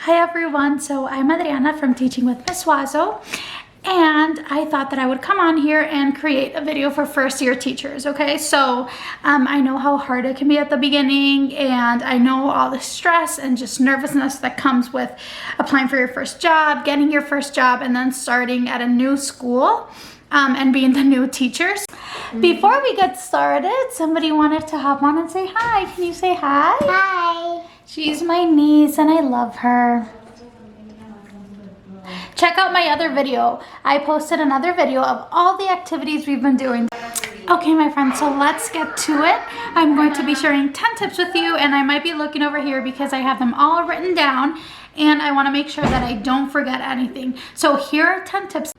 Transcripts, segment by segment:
Hi everyone, so I'm Adriana from Teaching with Miss Wazo, and I thought that I would come on here and create a video for first year teachers, okay? So I know how hard it can be at the beginning, and I know all the stress and just nervousness that comes with applying for your first job, getting your first job, and then starting at a new school and being the new teachers. Before we get started, somebody wanted to hop on and say hi. Can you say hi? Hi. She's my niece and I love her. Check out my other video. I posted another video of all the activities we've been doing. Okay, my friends, so let's get to it. I'm going to be sharing 10 tips with you, and I might be looking over here because I have them all written down and I want to make sure that I don't forget anything. So here are 10 tips.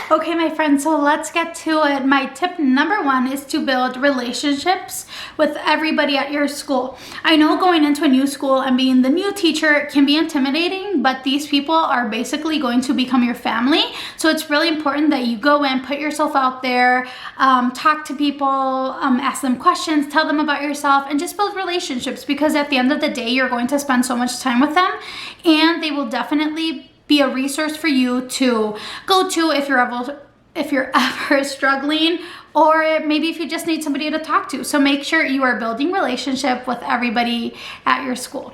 Okay, my friends, so let's get to it. My tip number 1 is to build relationships with everybody at your school. I know going into a new school and being the new teacher can be intimidating, but these people are basically going to become your family. So it's really important that you go in, put yourself out there, talk to people, ask them questions, tell them about yourself, and just build relationships, because at the end of the day, you're going to spend so much time with them, and they will definitely be a resource for you to go to if you're ever struggling, or maybe if you just need somebody to talk to. So make sure you are building relationship with everybody at your school.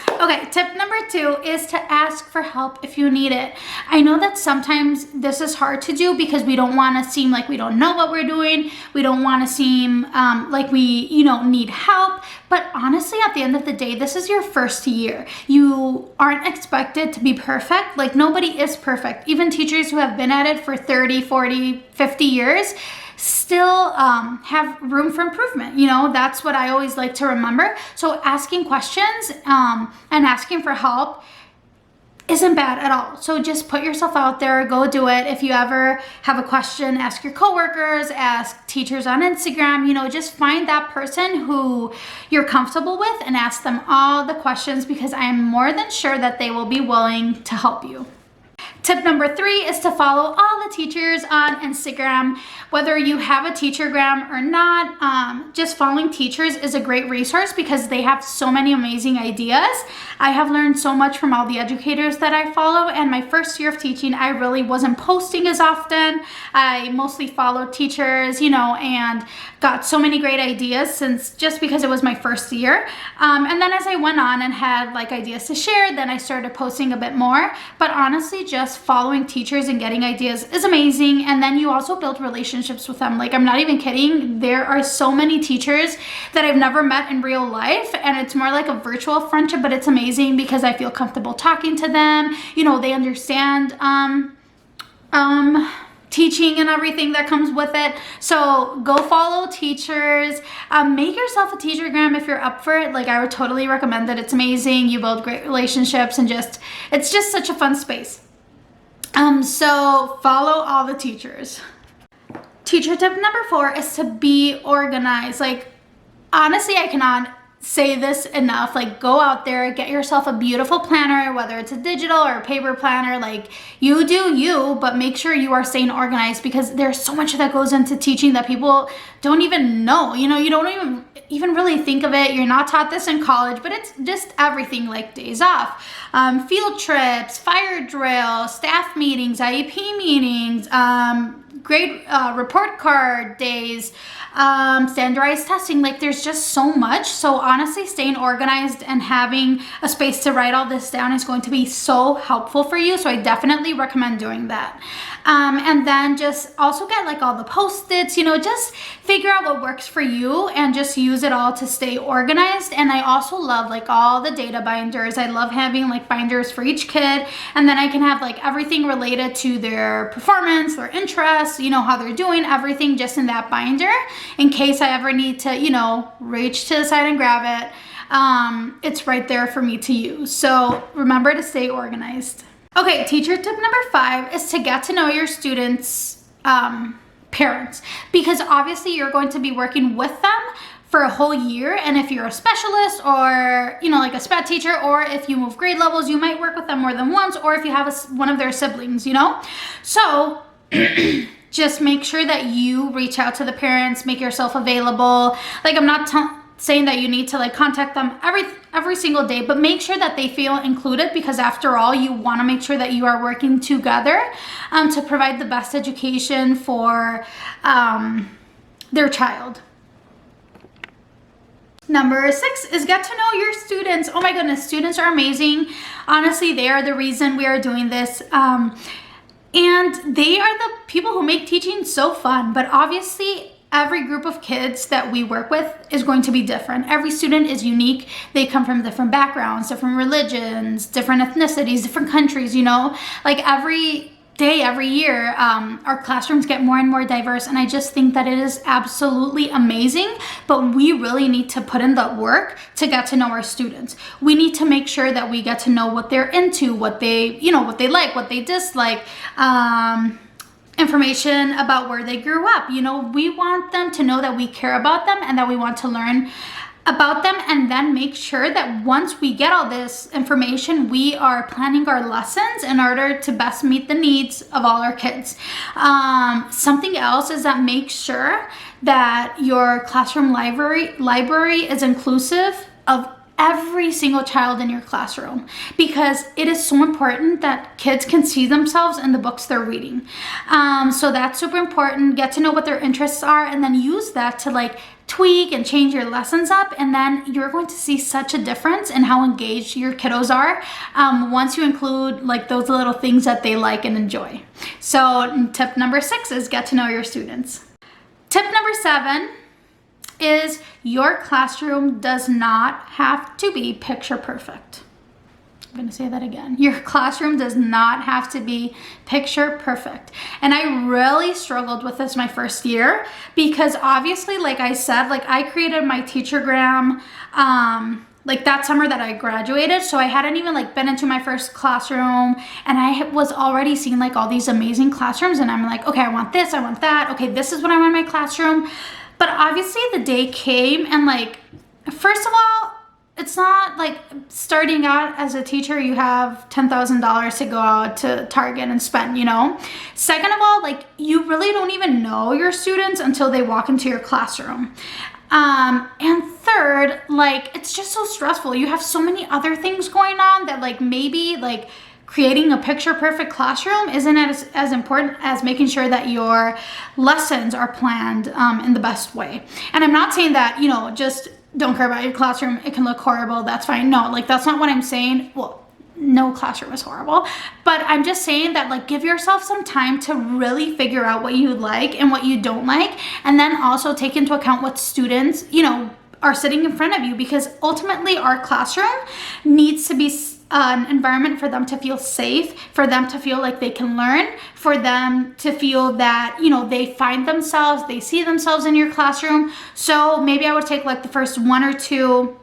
Okay, tip number 2 is to ask for help if you need it. I know that sometimes this is hard to do because we don't want to seem like we don't know what we're doing. We don't want to seem like we, need help. But honestly, at the end of the day, this is your first year. You aren't expected to be perfect. Like, nobody is perfect. Even teachers who have been at it for 30, 40, 50 years still have room for improvement. That's what I always like to remember. So asking questions and asking for help isn't bad at all. So just put yourself out there, go do it. If you ever have a question, ask your coworkers, ask teachers on Instagram, just find that person who you're comfortable with and ask them all the questions, because I am more than sure that they will be willing to help you. Tip number 3 is to follow all the teachers on Instagram. Whether you have a teachergram or not, just following teachers is a great resource because they have so many amazing ideas. I have learned so much from all the educators that I follow, and my first year of teaching, I really wasn't posting as often. I mostly followed teachers, and got so many great ideas just because it was my first year. And then as I went on and had ideas to share, then I started posting a bit more. But honestly, just following teachers and getting ideas is amazing. And then you also build relationships with them. I'm not even kidding. There are so many teachers that I've never met in real life, and it's more like a virtual friendship, but it's amazing because I feel comfortable talking to them. They understand teaching and everything that comes with it. So go follow teachers. Make yourself a teachergram if you're up for it. I would totally recommend it. It's amazing. You build great relationships, and it's just such a fun space. So follow all the teachers. Teacher tip number 4 is to be organized. Honestly, I cannot say this enough. Go out there, get yourself a beautiful planner, whether it's a digital or a paper planner. You do you, but make sure you are staying organized, because there's so much that goes into teaching that people don't even know. You don't even really think of it. You're not taught this in college, but it's just everything, like days off, field trips, fire drills, staff meetings, IEP meetings, grade report card days, standardized testing. There's just so much. So honestly, staying organized and having a space to write all this down is going to be so helpful for you. So I definitely recommend doing that. And then just also get all the Post-its, just figure out what works for you and just use it all to stay organized. And I also love all the data binders. I love having binders for each kid, and then I can have everything related to their performance, their interests, how they're doing, everything just in that binder, in case I ever need to, reach to the side and grab it. It's right there for me to use. So remember to stay organized. Okay, teacher tip number 5 is to get to know your students' parents, because obviously you're going to be working with them for a whole year. And if you're a specialist or, a SPED teacher, or if you move grade levels, you might work with them more than once, or if you have one of their siblings, So just make sure that you reach out to the parents, make yourself available. I'm not saying that you need to contact them every single day, but make sure that they feel included, because after all, you want to make sure that you are working together to provide the best education for their child. Number 6 is get to know your students. Oh my goodness, students are amazing. Honestly, they are the reason we are doing this. And they are the people who make teaching so fun. But obviously, every group of kids that we work with is going to be different. Every student is unique. They come from different backgrounds, different religions, different ethnicities, different countries, you know? Like every day, every year, our classrooms get more and more diverse, and I just think that it is absolutely amazing. But we really need to put in the work to get to know our students. We need to make sure that we get to know what they're into, what they, you know, what they like, what they dislike, information about where they grew up. You know, we want them to know that we care about them and that we want to learn about them, and then make sure that once we get all this information, we are planning our lessons in order to best meet the needs of all our kids. Something else is that make sure that your classroom library is inclusive of every single child in your classroom, because it is so important that kids can see themselves in the books they're reading. So that's super important. Get to know what their interests are, and then use that to like tweak and change your lessons up, and then you're going to see such a difference in how engaged your kiddos are once you include like those little things that they like and enjoy. So tip number 6 is get to know your students. Tip number 7 is your classroom does not have to be picture perfect. I'm going to say that again. Your classroom does not have to be picture perfect. And I really struggled with this my first year, because obviously, like I said, like I created my teachergram like that summer that I graduated. So I hadn't even like been into my first classroom, and I was already seeing like all these amazing classrooms, and I'm like, okay, I want this, I want that. Okay, this is what I want in my classroom. But obviously the day came, and like, first of all, it's not like starting out as a teacher, you have $10,000 to go out to Target and spend, you know? Second of all, like you really don't even know your students until they walk into your classroom. And third, like it's just so stressful. You have so many other things going on that like maybe like creating a picture perfect classroom isn't as important as making sure that your lessons are planned in the best way. And I'm not saying that, you know, just don't care about your classroom, it can look horrible, that's fine. No, like that's not what I'm saying. Well, no classroom is horrible, but I'm just saying that like give yourself some time to really figure out what you like and what you don't like, and then also take into account what students, you know, are sitting in front of you, because ultimately our classroom needs to be an environment for them to feel safe, for them to feel like they can learn, for them to feel that, you know, they find themselves, they see themselves in your classroom. So maybe I would take like the first 1 or 2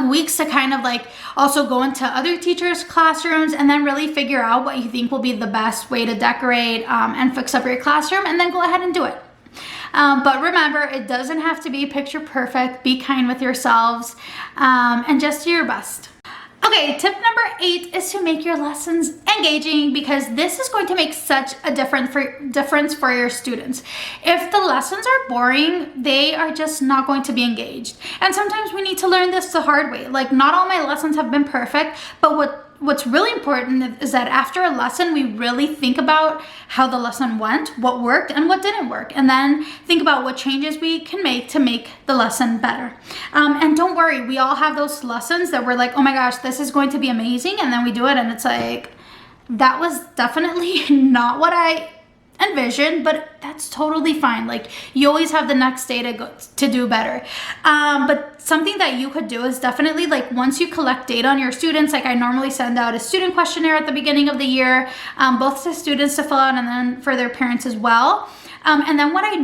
weeks to kind of like also go into other teachers' classrooms and then really figure out what you think will be the best way to decorate and fix up your classroom, and then go ahead and do it. But remember, it doesn't have to be picture perfect. Be kind with yourselves and just do your best. Okay, tip number 8 is to make your lessons engaging, because this is going to make such a difference for your students. If the lessons are boring, they are just not going to be engaged. And sometimes we need to learn this the hard way. Like, not all my lessons have been perfect, but what's really important is that after a lesson, we really think about how the lesson went, what worked and what didn't work, and then think about what changes we can make to make the lesson better. And don't worry, we all have those lessons that we're like, oh my gosh, this is going to be amazing, and then we do it and it's like, that was definitely not what I envisioned, but that's totally fine. Like, you always have the next day to do better. But something that you could do is definitely, like, once you collect data on your students, like I normally send out a student questionnaire at the beginning of the year, both to students to fill out and then for their parents as well. And then when I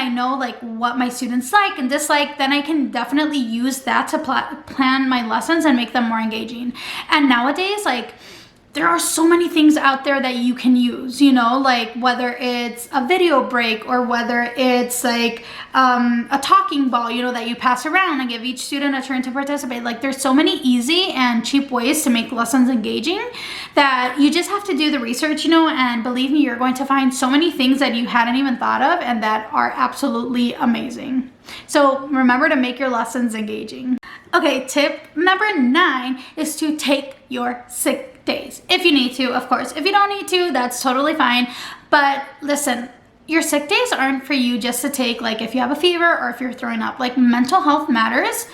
know like what my students like and dislike, then I can definitely use that to plan my lessons and make them more engaging. And nowadays, like, there are so many things out there that you can use, you know, like whether it's a video break or whether it's like a talking ball, you know, that you pass around and give each student a turn to participate. Like, there's so many easy and cheap ways to make lessons engaging that you just have to do the research, you know, and believe me, you're going to find so many things that you hadn't even thought of and that are absolutely amazing. So remember to make your lessons engaging. Okay, tip number 9 is to take your sick days. If you need to, of course. If you don't need to, that's totally fine. But listen, your sick days aren't for you just to take, like, if you have a fever or if you're throwing up. Like, mental health matters.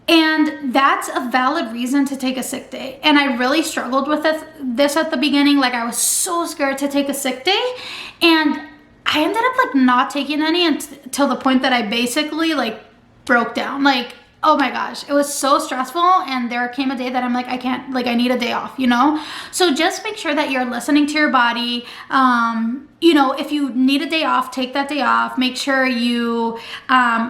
And that's a valid reason to take a sick day. And I really struggled with this at the beginning. Like, I was so scared to take a sick day. And I ended up, like, not taking any until the point that I basically, like, broke down. Like, oh my gosh, it was so stressful. And there came a day that I'm like, I can't, like, I need a day off, you know? So just make sure that you're listening to your body. You know, if you need a day off, take that day off. Make sure you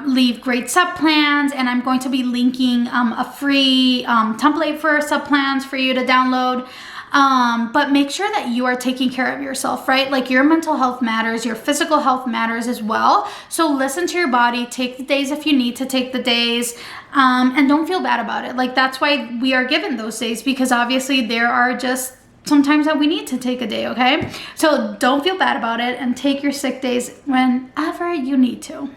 leave great sub plans. And I'm going to be linking a free template for sub plans for you to download. But make sure that you are taking care of yourself, right? Like, your mental health matters, your physical health matters as well. So listen to your body, take the days if you need to take the days, and don't feel bad about it. Like, that's why we are given those days, because obviously there are just sometimes that we need to take a day, okay? So don't feel bad about it and take your sick days whenever you need to.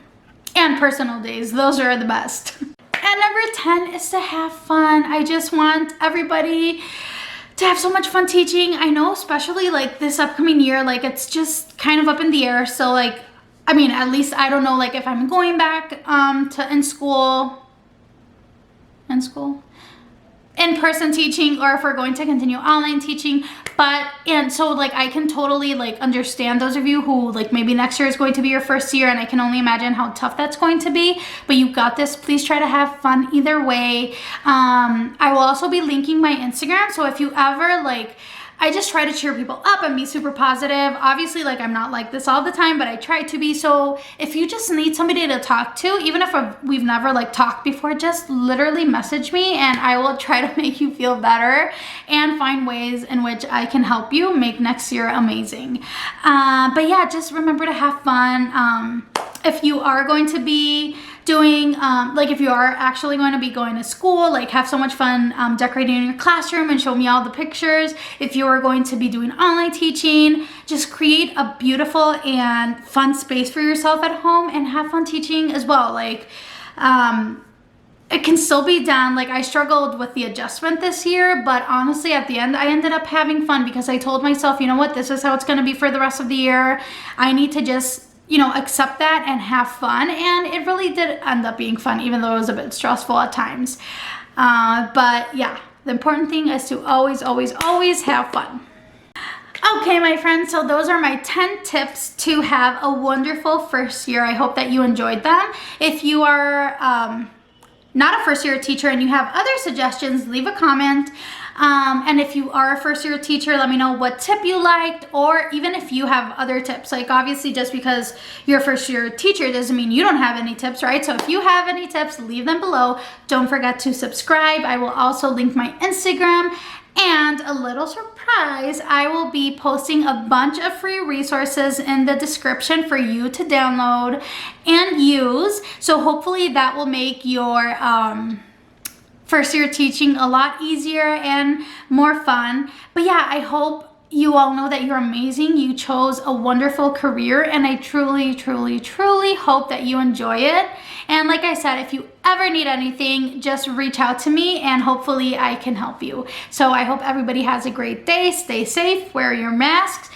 And personal days, those are the best. And number 10 is to have fun. I just want everybody to have so much fun teaching. I know, especially like this upcoming year, like, it's just kind of up in the air. So, like, I mean, at least I don't know, like, if I'm going back to in-person teaching, or if we're going to continue online teaching. And so, like, I can totally, like, understand those of you who, like, maybe next year is going to be your first year, and I can only imagine how tough that's going to be. But you got this. Please try to have fun either way. I will also be linking my Instagram, so if you ever, like, I just try to cheer people up and be super positive. Obviously, like, I'm not like this all the time, but I try to be. So if you just need somebody to talk to, even if we've never, like, talked before, just literally message me and I will try to make you feel better and find ways in which I can help you make next year amazing. But yeah, just remember to have fun. If you are going to be doing, like, if you are actually going to be going to school, like, have so much fun decorating your classroom and show me all the pictures. If you are going to be doing online teaching, just create a beautiful and fun space for yourself at home and have fun teaching as well. Like, it can still be done. Like, I struggled with the adjustment this year, but honestly, at the end, I ended up having fun because I told myself, you know what, this is how it's going to be for the rest of the year. I need to just, you know, accept that and have fun. And it really did end up being fun, even though it was a bit stressful at times. But yeah, the important thing is to always, always, always have fun. Okay, my friends, so those are my 10 tips to have a wonderful first year. I hope that you enjoyed them. If you are not a first year teacher and you have other suggestions, leave a comment. And if you are a first year teacher, let me know what tip you liked, or even if you have other tips. Like, obviously, just because you're a first year teacher doesn't mean you don't have any tips, right? So if you have any tips, leave them below. Don't forget to subscribe. I will also link my Instagram. And a little surprise, I will be posting a bunch of free resources in the description for you to download and use. So hopefully that will make your first year teaching a lot easier and more fun. But yeah, I hope you all know that you're amazing. You chose a wonderful career, and I truly, truly, truly hope that you enjoy it. And like I said, if you ever need anything, just reach out to me and hopefully I can help you. So I hope everybody has a great day. Stay safe, wear your masks.